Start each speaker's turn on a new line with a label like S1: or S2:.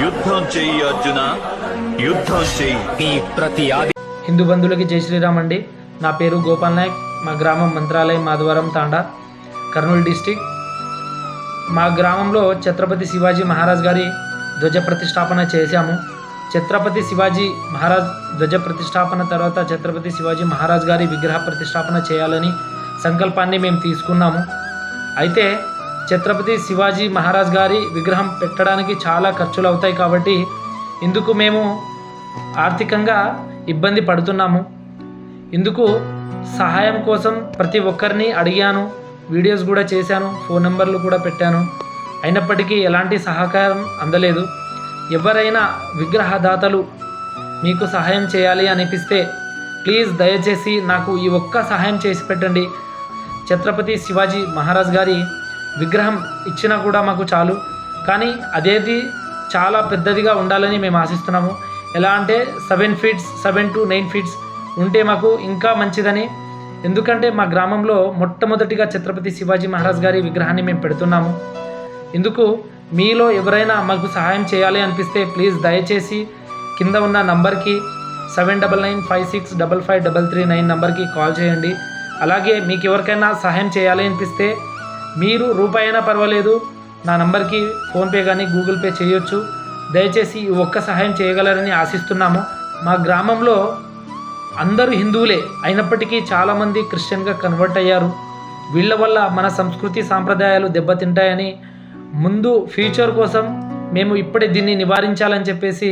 S1: యుద్ధం చెయ్యి అర్జున, యుద్ధం చెయ్యి.
S2: ప్రతి
S3: హిందూ బంధువులకి జై శ్రీరామ్ అండి. నా పేరు గోపాల్ నాయక్. మా గ్రామం మంత్రాలయం, మాధవరం తాండా, కర్నూలు డిస్టిక్. మా గ్రామంలో ఛత్రపతి శివాజీ మహారాజ్ గారి ధ్వజ ప్రతిష్టాపన చేశాము. ఛత్రపతి శివాజీ మహారాజ్ ధ్వజ ప్రతిష్టాపన తర్వాత ఛత్రపతి శివాజీ మహారాజ్ గారి విగ్రహ ప్రతిష్టాపన చేయాలని సంకల్పాన్ని మేము తీసుకున్నాము. అయితే ఛత్రపతి శివాజీ మహారాజ్ గారి విగ్రహం పెట్టడానికి చాలా ఖర్చులు అవుతాయి కాబట్టి ఇందుకు మేము ఆర్థికంగా ఇబ్బంది పడుతున్నాము. ఇందుకు సహాయం కోసం ప్రతి ఒక్కరిని అడిగాను, వీడియోస్ కూడా చేశాను, ఫోన్ నెంబర్లు కూడా పెట్టాను. అయినప్పటికీ ఎలాంటి సహకారం అందలేదు. ఎవరైనా విగ్రహదాతలు మీకు సహాయం చేయాలి అనిపిస్తే ప్లీజ్ దయచేసి నాకు ఈ ఒక్క సహాయం చేసి పెట్టండి. ఛత్రపతి శివాజీ మహారాజ్ గారి విగ్రహం ఇచ్చినా కూడా మాకు చాలు, కానీ అదేది చాలా పెద్దదిగా ఉండాలని మేము ఆశిస్తున్నాము. ఎలా అంటే 7 to 9 ఫీట్స్ ఉంటే మాకు ఇంకా మంచిదని. ఎందుకంటే మా గ్రామంలో మొట్టమొదటిగా ఛత్రపతి శివాజీ మహారాజ్ గారి విగ్రహాన్ని మేము పెడుతున్నాము. ఇందుకు మీలో ఎవరైనా మాకు సహాయం చేయాలి అనిపిస్తే ప్లీజ్ దయచేసి కింద ఉన్న నంబర్కి 7995655339 నంబర్కి కాల్ చేయండి. అలాగే మీకు ఎవరికైనా సహాయం చేయాలి అనిపిస్తే మీరు రూపాయి అయినా పర్వాలేదు, నా నంబర్కి ఫోన్పే కానీ గూగుల్ పే చేయొచ్చు. దయచేసి ఈ ఒక్క సహాయం చేయగలరని ఆశిస్తున్నాము. మా గ్రామంలో అందరూ హిందువులే అయినప్పటికీ చాలామంది క్రిస్టియన్గా కన్వర్ట్ అయ్యారు. వీళ్ళ వల్ల మన సంస్కృతి సాంప్రదాయాలు దెబ్బతింటాయని ముందు ఫ్యూచర్ కోసం మేము ఇప్పుడే దీన్ని నివారించాలని చెప్పేసి